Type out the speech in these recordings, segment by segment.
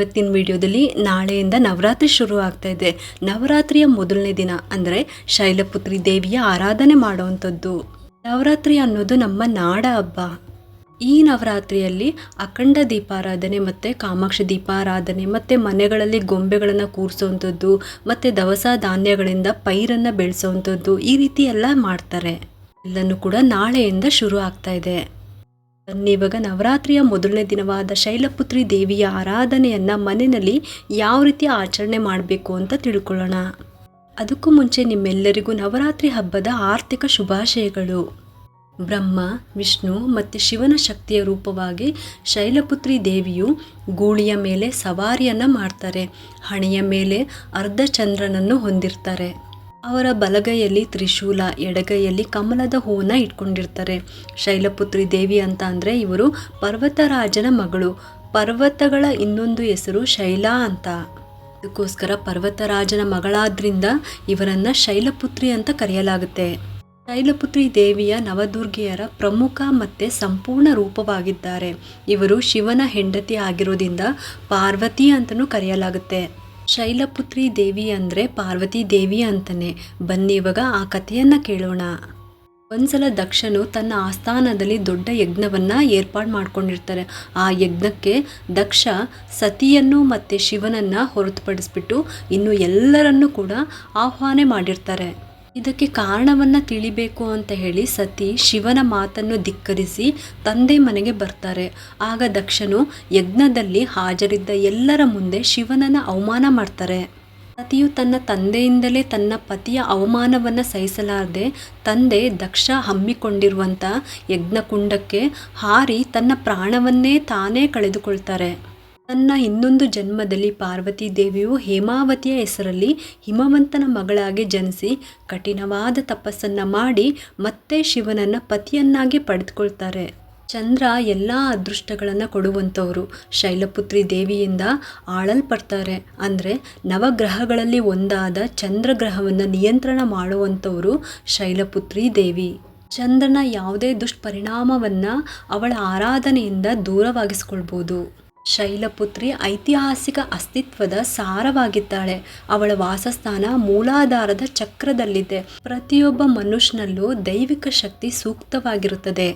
ಇವತ್ತಿನ ವಿಡಿಯೋದಲ್ಲಿ ನಾಳೆಯಿಂದ ನವರಾತ್ರಿ ಶುರು ಆಗ್ತಾ ಇದೆ. ನವರಾತ್ರಿಯ ಮೊದಲನೇ ದಿನ ಅಂದರೆ ಶೈಲಪುತ್ರಿ ದೇವಿಯ ಆರಾಧನೆ ಮಾಡುವಂಥದ್ದು. ನವರಾತ್ರಿ ಅನ್ನೋದು ನಮ್ಮ ನಾಡ ಹಬ್ಬ. ಈ ನವರಾತ್ರಿಯಲ್ಲಿ ಅಖಂಡ ದೀಪಾರಾಧನೆ ಮತ್ತು ಕಾಮಾಕ್ಷಿ ದೀಪಾರಾಧನೆ ಮತ್ತು ಮನೆಗಳಲ್ಲಿ ಗೊಂಬೆಗಳನ್ನು ಕೂರಿಸುವಂಥದ್ದು ಮತ್ತು ದವಸ ಧಾನ್ಯಗಳಿಂದ ಪೈರನ್ನು ಬೆಳೆಸುವಂಥದ್ದು ಈ ರೀತಿ ಎಲ್ಲ ಮಾಡ್ತಾರೆ. ಎಲ್ಲನೂ ಕೂಡ ನಾಳೆಯಿಂದ ಶುರು ಆಗ್ತಾ ಇದೆ. ಇವಾಗ ನವರಾತ್ರಿಯ ಮೊದಲನೇ ದಿನವಾದ ಶೈಲಪುತ್ರಿ ದೇವಿಯ ಆರಾಧನೆಯನ್ನು ಮನೆಯಲ್ಲಿ ಯಾವ ರೀತಿ ಆಚರಣೆ ಮಾಡಬೇಕು ಅಂತ ತಿಳ್ಕೊಳ್ಳೋಣ. ಅದಕ್ಕೂ ಮುಂಚೆ ನಿಮ್ಮೆಲ್ಲರಿಗೂ ನವರಾತ್ರಿ ಹಬ್ಬದ ಆರ್ಥಿಕ ಶುಭಾಶಯಗಳು. ಬ್ರಹ್ಮ, ವಿಷ್ಣು ಮತ್ತು ಶಿವನ ಶಕ್ತಿಯ ರೂಪವಾಗಿ ಶೈಲಪುತ್ರಿ ದೇವಿಯು ಗೂಳಿಯ ಮೇಲೆ ಸವಾರಿಯನ್ನು ಮಾಡ್ತಾರೆ. ಹಣೆಯ ಮೇಲೆ ಅರ್ಧ ಚಂದ್ರನನ್ನು ಹೊಂದಿರ್ತಾರೆ. ಅವರ ಬಲಗೈಯಲ್ಲಿ ತ್ರಿಶೂಲ, ಎಡಗೈಯಲ್ಲಿ ಕಮಲದ ಹೂವನ್ನು ಇಟ್ಕೊಂಡಿರ್ತಾರೆ. ಶೈಲಪುತ್ರಿ ದೇವಿ ಅಂತ ಅಂದರೆ ಇವರು ಪರ್ವತರಾಜನ ಮಗಳು. ಪರ್ವತಗಳ ಇನ್ನೊಂದು ಹೆಸರು ಶೈಲಾ ಅಂತ. ಅದಕ್ಕೋಸ್ಕರ ಪರ್ವತರಾಜನ ಮಗಳಾದ್ರಿಂದ ಇವರನ್ನು ಶೈಲಪುತ್ರಿ ಅಂತ ಕರೆಯಲಾಗುತ್ತೆ. ಶೈಲಪುತ್ರಿ ದೇವಿಯ ನವದುರ್ಗೆಯರ ಪ್ರಮುಖ ಮತ್ತು ಸಂಪೂರ್ಣ ರೂಪವಾಗಿದ್ದಾರೆ. ಇವರು ಶಿವನ ಹೆಂಡತಿ ಆಗಿರೋದ್ರಿಂದ ಪಾರ್ವತಿ ಅಂತಲೂ ಕರೆಯಲಾಗುತ್ತೆ. ಶೈಲಪುತ್ರಿ ದೇವಿ ಅಂದರೆ ಪಾರ್ವತಿ ದೇವಿ ಅಂತಾನೆ. ಬನ್ನಿ ಇವಾಗ ಆ ಕಥೆಯನ್ನು ಕೇಳೋಣ. ಒಂದ್ಸಲ ದಕ್ಷನು ತನ್ನ ಆಸ್ಥಾನದಲ್ಲಿ ದೊಡ್ಡ ಯಜ್ಞವನ್ನು ಏರ್ಪಾಡು ಮಾಡ್ಕೊಂಡಿರ್ತಾರೆ. ಆ ಯಜ್ಞಕ್ಕೆ ದಕ್ಷ ಸತಿಯನ್ನು ಮತ್ತು ಶಿವನನ್ನು ಹೊರತುಪಡಿಸ್ಬಿಟ್ಟು ಇನ್ನು ಎಲ್ಲರನ್ನೂ ಕೂಡ ಆಹ್ವಾನ ಮಾಡಿರ್ತಾರೆ. ಇದಕ್ಕೆ ಕಾರಣವನ್ನು ತಿಳಿಬೇಕು ಅಂತ ಹೇಳಿ ಸತಿ ಶಿವನ ಮಾತನ್ನು ಧಿಕ್ಕರಿಸಿ ತಂದೆ ಮನೆಗೆ ಬರ್ತಾರೆ. ಆಗ ದಕ್ಷನು ಯಜ್ಞದಲ್ಲಿ ಹಾಜರಿದ್ದ ಎಲ್ಲರ ಮುಂದೆ ಶಿವನನ್ನು ಅವಮಾನ ಮಾಡ್ತಾರೆ. ಸತಿಯು ತನ್ನ ತಂದೆಯಿಂದಲೇ ತನ್ನ ಪತಿಯ ಅವಮಾನವನ್ನು ಸಹಿಸಲಾರದೆ ತಂದೆ ದಕ್ಷ ಹಮ್ಮಿಕೊಂಡಿರುವಂಥ ಯಜ್ಞಕುಂಡಕ್ಕೆ ಹಾರಿ ತನ್ನ ಪ್ರಾಣವನ್ನೇ ತಾನೇ ಕಳೆದುಕೊಳ್ತಾರೆ. ತನ್ನ ಇನ್ನೊಂದು ಜನ್ಮದಲ್ಲಿ ಪಾರ್ವತಿ ದೇವಿಯು ಹೇಮಾವತಿಯ ಹೆಸರಲ್ಲಿ ಹಿಮವಂತನ ಮಗಳಾಗಿ ಜನಿಸಿ ಕಠಿಣವಾದ ತಪಸ್ಸನ್ನು ಮಾಡಿ ಮತ್ತೆ ಶಿವನನ್ನು ಪತಿಯನ್ನಾಗಿ ಪಡೆದುಕೊಳ್ತಾರೆ. ಚಂದ್ರ ಎಲ್ಲ ಅದೃಷ್ಟಗಳನ್ನು ಕೊಡುವಂಥವರು. ಶೈಲಪುತ್ರಿ ದೇವಿಯಿಂದ ಆಳಲ್ಪಡ್ತಾರೆ. ಅಂದರೆ ನವಗ್ರಹಗಳಲ್ಲಿ ಒಂದಾದ ಚಂದ್ರಗ್ರಹವನ್ನು ನಿಯಂತ್ರಣ ಮಾಡುವಂಥವರು ಶೈಲಪುತ್ರಿ ದೇವಿ. ಚಂದ್ರನ ಯಾವುದೇ ದುಷ್ಪರಿಣಾಮವನ್ನು ಅವಳ ಆರಾಧನೆಯಿಂದ ದೂರವಾಗಿಸ್ಕೊಳ್ಬೋದು. ಶೈಲಪುತ್ರಿ ಐತಿಹಾಸಿಕ ಅಸ್ತಿತ್ವದ ಸಾರವಾಗಿದ್ದಾಳೆ. ಅವಳ ವಾಸಸ್ಥಾನ ಮೂಲಾಧಾರದ ಚಕ್ರದಲ್ಲಿದೆ. ಪ್ರತಿಯೊಬ್ಬ ಮನುಷ್ಯನಲ್ಲೂ ದೈವಿಕ ಶಕ್ತಿ ಸೂಕ್ತವಾಗಿರುತ್ತದೆ.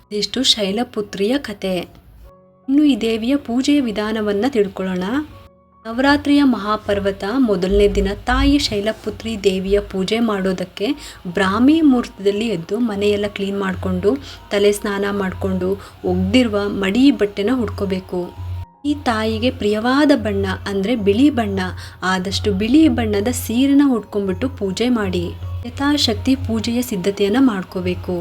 ಇದಿಷ್ಟು ಶೈಲಪುತ್ರಿಯ ಕತೆ. ಇನ್ನು ಈ ದೇವಿಯ ಪೂಜೆಯ ವಿಧಾನವನ್ನು ತಿಳ್ಕೊಳ್ಳೋಣ. ನವರಾತ್ರಿಯ ಮಹಾಪರ್ವತ ಮೊದಲನೇ ದಿನ ತಾಯಿ ಶೈಲಪುತ್ರಿ ದೇವಿಯ ಪೂಜೆ ಮಾಡೋದಕ್ಕೆ ಬ್ರಾಹ್ಮಿ ಮುಹೂರ್ತದಲ್ಲಿ ಎದ್ದು ಮನೆಯೆಲ್ಲ ಕ್ಲೀನ್ ಮಾಡಿಕೊಂಡು ತಲೆ ಸ್ನಾನ ಮಾಡಿಕೊಂಡು ಒಗ್ದಿರುವ ಮಡಿ ಬಟ್ಟೆನ ಹುಡ್ಕೋಬೇಕು. ಈ ತಾಯಿಗೆ ಪ್ರಿಯವಾದ ಬಣ್ಣ ಅಂದರೆ ಬಿಳಿ ಬಣ್ಣ. ಆದಷ್ಟು ಬಿಳಿ ಬಣ್ಣದ ಸೀರೆನ ಉಟ್ಕೊಂಡ್ಬಿಟ್ಟು ಪೂಜೆ ಮಾಡಿ ಯಥಾಶಕ್ತಿ ಪೂಜೆಯ ಸಿದ್ಧತೆಯನ್ನು ಮಾಡ್ಕೋಬೇಕು.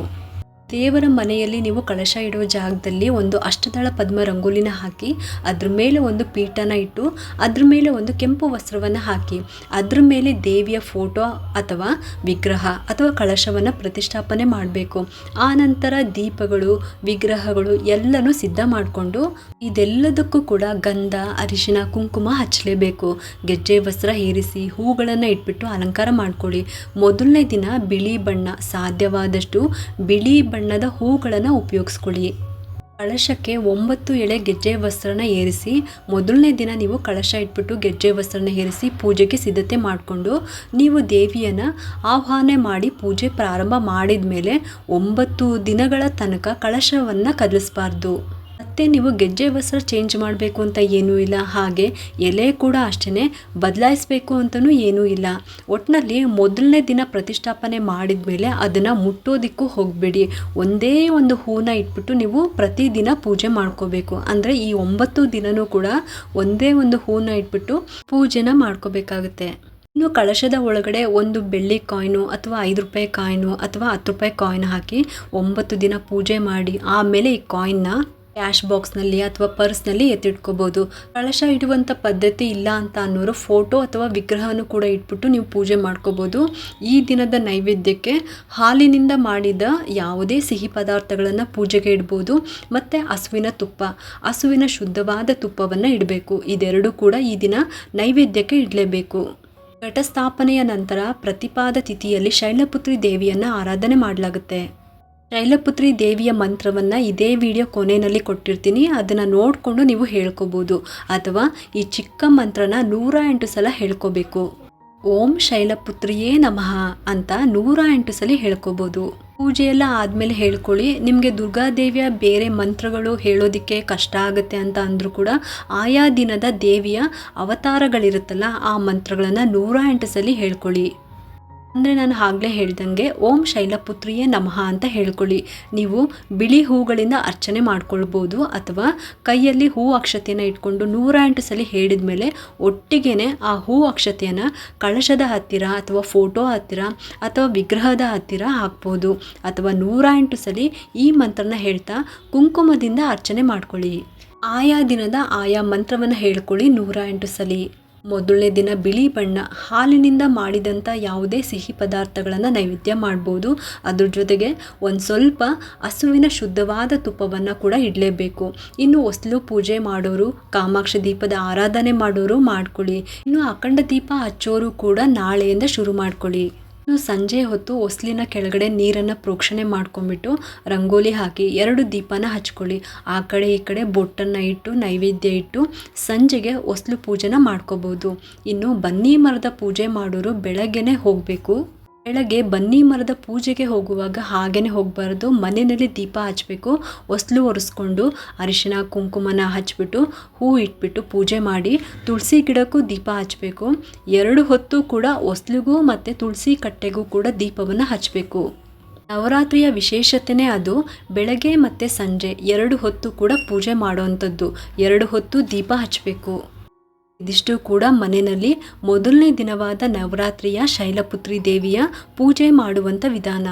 ದೇವರ ಮನೆಯಲ್ಲಿ ನೀವು ಕಳಶ ಇಡೋ ಜಾಗದಲ್ಲಿ ಒಂದು ಅಷ್ಟದಳ ಪದ್ಮ ರಂಗೋಲಿನ ಹಾಕಿ ಅದ್ರ ಮೇಲೆ ಒಂದು ಪೀಠನ ಇಟ್ಟು ಅದ್ರ ಮೇಲೆ ಒಂದು ಕೆಂಪು ವಸ್ತ್ರವನ್ನು ಹಾಕಿ ಅದ್ರ ಮೇಲೆ ದೇವಿಯ ಫೋಟೋ ಅಥವಾ ವಿಗ್ರಹ ಅಥವಾ ಕಳಶವನ್ನು ಪ್ರತಿಷ್ಠಾಪನೆ ಮಾಡಬೇಕು. ಆ ನಂತರ ದೀಪಗಳು, ವಿಗ್ರಹಗಳು ಎಲ್ಲನೂ ಸಿದ್ಧ ಮಾಡಿಕೊಂಡು ಇದೆಲ್ಲದಕ್ಕೂ ಕೂಡ ಗಂಧ, ಅರಿಶಿನ, ಕುಂಕುಮ ಹಚ್ಚಲೇಬೇಕು. ಗೆಜ್ಜೆ ವಸ್ತ್ರ ಹೇರಿಸಿ ಹೂಗಳನ್ನು ಇಟ್ಬಿಟ್ಟು ಅಲಂಕಾರ ಮಾಡ್ಕೊಳ್ಳಿ. ಮೊದಲನೇ ದಿನ ಬಿಳಿ ಬಣ್ಣ, ಸಾಧ್ಯವಾದಷ್ಟು ಬಿಳಿ ಬಣ್ಣದ ಹೂಗಳನ್ನು ಉಪಯೋಗಿಸ್ಕೊಳ್ಳಿ. ಕಳಶಕ್ಕೆ 9 ಎಳೆ ಗೆಜ್ಜೆ ವಸ್ತ್ರನ ಏರಿಸಿ ಮೊದಲನೇ ದಿನ ನೀವು ಕಳಶ ಇಟ್ಬಿಟ್ಟು ಗೆಜ್ಜೆ ವಸ್ತ್ರನ ಏರಿಸಿ ಪೂಜೆಗೆ ಸಿದ್ಧತೆ ಮಾಡಿಕೊಂಡು ನೀವು ದೇವಿಯನ್ನು ಆಹ್ವಾನ ಮಾಡಿ ಪೂಜೆ ಪ್ರಾರಂಭ ಮಾಡಿದ ಮೇಲೆ 9 ದಿನಗಳ ತನಕ ಕಳಶವನ್ನು ಕದಲಿಸಬಾರ್ದು. ಮತ್ತೆ ನೀವು ಗೆಜ್ಜೆ ವಸ್ತ್ರ ಚೇಂಜ್ ಮಾಡಬೇಕು ಅಂತ ಏನೂ ಇಲ್ಲ. ಹಾಗೆ ಎಲೆ ಕೂಡ ಅಷ್ಟೇ ಬದಲಾಯಿಸಬೇಕು ಅಂತಲೂ ಏನೂ ಇಲ್ಲ. ಒಟ್ಟಿನಲ್ಲಿ ಮೊದಲನೇ ದಿನ ಪ್ರತಿಷ್ಠಾಪನೆ ಮಾಡಿದ ಮೇಲೆ ಅದನ್ನು ಮುಟ್ಟೋದಕ್ಕೂ ಹೋಗಬೇಡಿ. ಒಂದೇ ಒಂದು ಹೂನ ಇಟ್ಬಿಟ್ಟು ನೀವು ಪ್ರತಿದಿನ ಪೂಜೆ ಮಾಡ್ಕೋಬೇಕು. ಅಂದರೆ ಈ 9 ದಿನವೂ ಕೂಡ ಒಂದೇ ಒಂದು ಹೂನ ಇಟ್ಬಿಟ್ಟು ಪೂಜೆನ ಮಾಡ್ಕೋಬೇಕಾಗುತ್ತೆ. ಇನ್ನು ಕಳಶದ ಒಳಗಡೆ ಒಂದು ಬೆಳ್ಳಿ ಕಾಯಿನು ಅಥವಾ 5 ರೂಪಾಯಿ ಕಾಯಿನು ಅಥವಾ 10 ರೂಪಾಯಿ ಕಾಯಿನ್ ಹಾಕಿ 9 ದಿನ ಪೂಜೆ ಮಾಡಿ ಆಮೇಲೆ ಈ ಕಾಯಿನ್ನ ಕ್ಯಾಶ್ ಬಾಕ್ಸ್ನಲ್ಲಿ ಅಥವಾ ಪರ್ಸ್ನಲ್ಲಿ ಎತ್ತಿಟ್ಕೋಬೋದು. ಕಳಶ ಇಡುವಂಥ ಪದ್ಧತಿ ಇಲ್ಲ ಅಂತ ಅನ್ನೋರು ಫೋಟೋ ಅಥವಾ ವಿಗ್ರಹವನ್ನು ಕೂಡ ಇಟ್ಬಿಟ್ಟು ನೀವು ಪೂಜೆ ಮಾಡ್ಕೋಬೋದು. ಈ ದಿನದ ನೈವೇದ್ಯಕ್ಕೆ ಹಾಲಿನಿಂದ ಮಾಡಿದ ಯಾವುದೇ ಸಿಹಿ ಪದಾರ್ಥಗಳನ್ನು ಪೂಜೆಗೆ ಇಡ್ಬೋದು. ಮತ್ತು ಹಸುವಿನ ಶುದ್ಧವಾದ ತುಪ್ಪವನ್ನು ಇಡಬೇಕು. ಇದೆರಡೂ ಕೂಡ ಈ ದಿನ ನೈವೇದ್ಯಕ್ಕೆ ಇಡಲೇಬೇಕು. ಘಟಸ್ಥಾಪನೆಯ ನಂತರ ಪ್ರತಿಪಾದ ತಿಥಿಯಲ್ಲಿ ಶೈಲಪುತ್ರಿ ದೇವಿಯನ್ನು ಆರಾಧನೆ ಮಾಡಲಾಗುತ್ತೆ. ಶೈಲಪುತ್ರಿ ದೇವಿಯ ಮಂತ್ರವನ್ನು ಇದೇ ವಿಡಿಯೋ ಕೊನೆಯಲ್ಲಿ ಕೊಟ್ಟಿರ್ತೀನಿ, ಅದನ್ನು ನೋಡಿಕೊಂಡು ನೀವು ಹೇಳ್ಕೊಬೋದು. ಅಥವಾ ಈ ಚಿಕ್ಕ ಮಂತ್ರನ 108 ಸಲ ಹೇಳ್ಕೋಬೇಕು. ಓಂ ಶೈಲಪುತ್ರಿಯೇ ನಮಃ ಅಂತ 108 ಸಲ ಹೇಳ್ಕೊಬೋದು. ಪೂಜೆಯೆಲ್ಲ ಆದಮೇಲೆ ಹೇಳ್ಕೊಳ್ಳಿ. ನಿಮಗೆ ದುರ್ಗಾದೇವಿಯ ಬೇರೆ ಮಂತ್ರಗಳು ಹೇಳೋದಕ್ಕೆ ಕಷ್ಟ ಆಗುತ್ತೆ ಅಂತ ಅಂದರೂ ಕೂಡ ಆಯಾ ದಿನದ ದೇವಿಯ ಅವತಾರಗಳಿರುತ್ತಲ್ಲ ಆ ಮಂತ್ರಗಳನ್ನು 108 ಸಲ ಹೇಳ್ಕೊಳ್ಳಿ. ಅಂದರೆ ನಾನು ಆಗಲೇ ಹೇಳ್ದಂಗೆ ಓಂ ಶೈಲಪುತ್ರಿಯೇ ನಮಃ ಅಂತ ಹೇಳ್ಕೊಳ್ಳಿ. ನೀವು ಬಿಳಿ ಹೂಗಳಿಂದ ಅರ್ಚನೆ ಮಾಡ್ಕೊಳ್ಬೋದು ಅಥವಾ ಕೈಯಲ್ಲಿ ಹೂ ಅಕ್ಷತೆಯನ್ನು ಇಟ್ಕೊಂಡು 108 ಸಲ ಹೇಳಿದ ಮೇಲೆ ಒಟ್ಟಿಗೆ ಆ ಹೂ ಅಕ್ಷತೆಯನ್ನು ಕಳಶದ ಹತ್ತಿರ ಅಥವಾ ಫೋಟೋ ಹತ್ತಿರ ಅಥವಾ ವಿಗ್ರಹದ ಹತ್ತಿರ ಹಾಕ್ಬೋದು. ಅಥವಾ 108 ಸಲ ಈ ಮಂತ್ರನ ಹೇಳ್ತಾ ಕುಂಕುಮದಿಂದ ಅರ್ಚನೆ ಮಾಡ್ಕೊಳ್ಳಿ. ಆಯಾ ದಿನದ ಆಯಾ ಮಂತ್ರವನ್ನು ಹೇಳ್ಕೊಳ್ಳಿ 108 ಸಲ. ಮೊದಲನೇ ದಿನ ಬಿಳಿ ಬಣ್ಣ ಹಾಲಿನಿಂದ ಮಾಡಿದಂಥ ಯಾವುದೇ ಸಿಹಿ ಪದಾರ್ಥಗಳನ್ನು ನೈವೇದ್ಯ ಮಾಡ್ಬೋದು. ಅದ್ರ ಜೊತೆಗೆ ಒಂದು ಸ್ವಲ್ಪ ಹಸುವಿನ ಶುದ್ಧವಾದ ತುಪ್ಪವನ್ನು ಕೂಡ ಇಡಲೇಬೇಕು. ಇನ್ನು ಹೊಸ್ಲು ಪೂಜೆ ಮಾಡೋರು, ಕಾಮಾಕ್ಷಿ ದೀಪದ ಆರಾಧನೆ ಮಾಡೋರು ಮಾಡ್ಕೊಳ್ಳಿ. ಇನ್ನು ಅಖಂಡ ದೀಪ ಹಚ್ಚೋರು ಕೂಡ ನಾಳೆಯಿಂದ ಶುರು ಮಾಡ್ಕೊಳ್ಳಿ. ಇನ್ನು ಸಂಜೆ ಹೊತ್ತು ಹೊಸ್ಲಿನ ಕೆಳಗಡೆ ನೀರನ್ನು ಪ್ರೋಕ್ಷಣೆ ಮಾಡ್ಕೊಂಡ್ಬಿಟ್ಟು ರಂಗೋಲಿ ಹಾಕಿ 2 ದೀಪನ ಹಚ್ಕೊಳ್ಳಿ. ಆ ಕಡೆ ಈ ಕಡೆ ಬೊಟ್ಟನ್ನು ಇಟ್ಟು ನೈವೇದ್ಯ ಇಟ್ಟು ಸಂಜೆಗೆ ಹೊಸ್ಲು ಪೂಜೆನ ಮಾಡ್ಕೋಬೋದು. ಇನ್ನು ಬನ್ನಿ ಮರದ ಪೂಜೆ ಮಾಡೋರು ಬೆಳಗ್ಗೆನೇ ಹೋಗಬೇಕು. ಬೆಳಗ್ಗೆ ಬನ್ನಿ ಮರದ ಪೂಜೆಗೆ ಹೋಗುವಾಗ ಹಾಗೇ ಹೋಗಬಾರ್ದು. ಮನೆಯಲ್ಲಿ ದೀಪ ಹಚ್ಚಬೇಕು. ಹೊಸ್ಲು ಒರೆಸ್ಕೊಂಡು ಅರಿಶಿನ ಕುಂಕುಮನ ಹಚ್ಬಿಟ್ಟು ಹೂ ಇಟ್ಬಿಟ್ಟು ಪೂಜೆ ಮಾಡಿ ತುಳಸಿ ಗಿಡಕ್ಕೂ ದೀಪ ಹಚ್ಚಬೇಕು. 2 ಹೊತ್ತು ಕೂಡ ಹೊಸ್ಲಿಗೂ ಮತ್ತು ತುಳಸಿ ಕಟ್ಟೆಗೂ ಕೂಡ ದೀಪವನ್ನು ಹಚ್ಚಬೇಕು. ನವರಾತ್ರಿಯ ವಿಶೇಷತೆಯೇ ಅದು. ಬೆಳಗ್ಗೆ ಮತ್ತು ಸಂಜೆ 2 ಹೊತ್ತು ಕೂಡ ಪೂಜೆ ಮಾಡೋವಂಥದ್ದು. 2 ಹೊತ್ತು ದೀಪ ಹಚ್ಚಬೇಕು. ಇದಿಷ್ಟು ಕೂಡ ಮನೆಯಲ್ಲಿ ಮೊದಲನೇ ದಿನವಾದ ನವರಾತ್ರಿಯ ಶೈಲಪುತ್ರಿ ದೇವಿಯ ಪೂಜೆ ಮಾಡುವಂಥ ವಿಧಾನ.